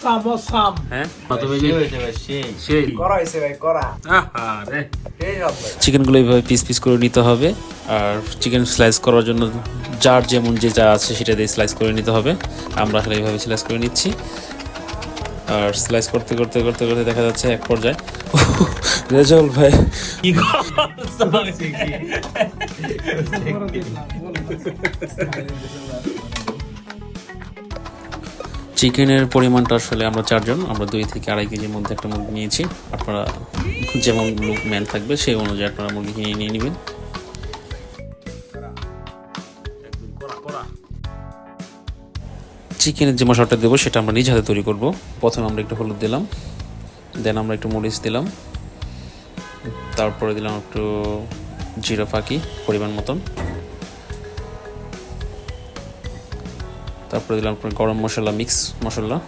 সাম হ্যাঁ চিকেনগুলো এইভাবে পিস পিস করে নিতে হবে। আর চিকেন স্লাইস করার জন্য যার যেমন যে যা আছে সেটা দিয়ে স্লাইস করে নিতে হবে। আমরা আসলে এইভাবে স্লাইস করে নিচ্ছি। আর স্লাইস করতে করতে করতে করতে দেখা যাচ্ছে এক পর্যায়ে রেজাউল ভাই চিকেনের পরিমাণটা আসলে আমরা 4 জন, আমরা 2 থেকে 2.5 কেজির মধ্যে একটা মুরগি নিয়েছি। আপনারা যেমন লোক ম্যান থাকবে সেই অনুযায়ী আপনারা মুরগি কিনে নিয়ে নেবেন। চিকেনের যে মশলাটা দেবো সেটা আমরা নিজ হাতে তৈরি করব। প্রথমে আমরা একটু হলুদ দিলাম, দেন আমরা একটু মরিচ দিলাম, তারপরে দিলাম একটু জিরা ফাঁকি পরিমাণ মতন, তারপরে দিলাম আপনার গরম মশলা মিক্স মশলা,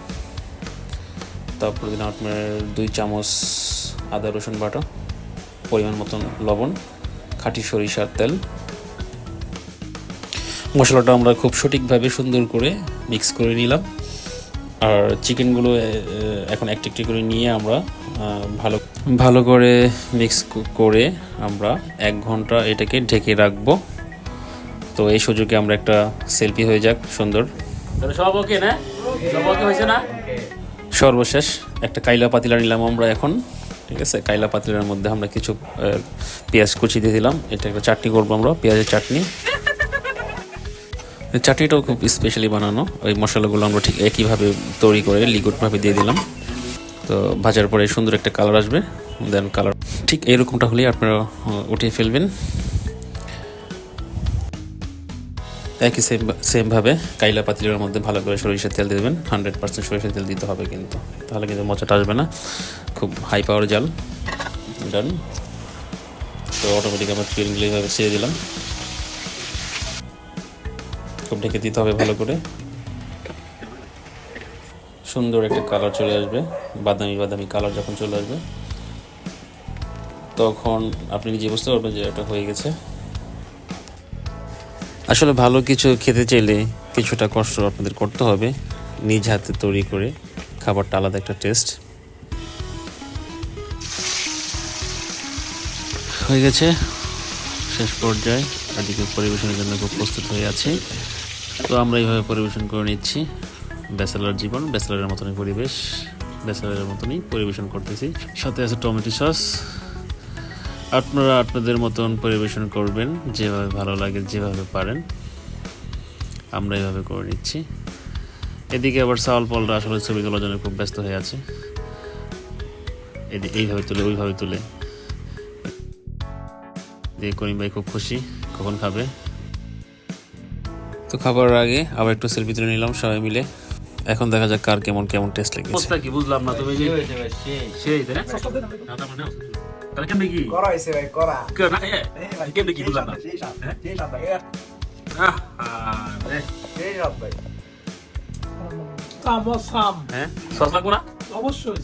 তারপরে দিলাম আপনার 2 চামচ আদা রসুন বাটা, পরিমাণ মতন লবণ, খাঁটি সরিষার তেল। মশলাটা আমরা খুব সঠিকভাবে সুন্দর করে মিক্স করে নিলাম। আর চিকেনগুলো এখন একটি একটি করে নিয়ে আমরা ভালো করে মিক্স করে আমরা 1 ঘন্টা এটাকে ঢেকে রাখবো। তো এই সুযোগে আমরা একটা সেলফি হয়ে যাক সুন্দর। সব ওকে না? সব ওকে হয়েছে না? সর্বশেষ একটা কাইলা পাতিলা নিলাম আমরা এখন, ঠিক আছে? কাইলা পাতিলার মধ্যে আমরা কিছু পেঁয়াজ কুচি দিয়ে দিলাম। এটা একটা চাটনি করবো আমরা, পেঁয়াজের চাটনি। চাটনিটাও খুব স্পেশালি বানানো, ওই মশলাগুলো আমরা ঠিক একইভাবে তৈরি করে লিকুইডভাবে দিয়ে দিলাম। তো ভাজার পরে সুন্দর একটা কালার আসবে, দেন কালার ঠিক এইরকমটা হলেই আপনারা উঠিয়ে ফেলবেন। একই সেমভাবে কাইলা পাতিলের মধ্যে ভালো করে সরিষার তেল দিয়ে দেবেন। 100% সরিষার তেল দিতে হবে কিন্তু, তাহলে কিন্তু মজাটা আসবে না। খুব হাই পাওয়ার জাল ডান। তো অটোমেটিক আমরা চিকেনগুলো এইভাবে ছেড়ে দিলাম, খুব ঢেকে দিতে হবে ভালো করে। সুন্দর একটা কালার চলে আসবে, বাদামি বাদামি কালার যখন চলে আসবে তখন আপনি নিজে বুঝতে পারবেন যে এটা হয়ে গেছে। আসলে ভালো কিছু খেতে চাইলে কিছুটা কষ্ট আপনাদের করতে হবে, নিজ হাতে তৈরি করে খাবারটা আলাদা একটা টেস্ট। হয়ে গেছে শেষ পর্যায়ে, এদিকে পরিবেশনের জন্য খুব প্রস্তুত হয়ে আছে। তো আমরা এইভাবে পরিবেশন করে নিচ্ছি। ব্যাচেলর জীবন, ব্যাচেলরের মতনই পরিবেশ, ব্যাচেলরের মতনই পরিবেশন করতেছি। সাথে আছে টমেটো সস। আপনারা আপনাদের মতন পরিবেশন করবেন, যেভাবে ভালো লাগে যেভাবে পারেন। আমরা এইভাবে করে নিচ্ছি। এদিকে আবার সাউল পলরা আসলে ছবি তোলার জন্য খুব ব্যস্ত হয়ে আছে। এইভাবে তুলে ওইভাবে তুলে দিয়ে করিম ভাই খুব খুশি, কখন খাবে। তো খাবার আগে আবার একটু সেলফি তুলে নিলাম সবাই মিলে। এখন দেখা যাক কার কেমন কেমন টেস্ট লেগেছে। কি বুঝলাম না তুমি যে সেই তাই না? তাহলে কেমনে কি করা হইছে ভাই? করা না ভাই, কেমনে কি বুঝলাম না। সাম হ্যাঁ সস লাগবো না? অবশ্যই।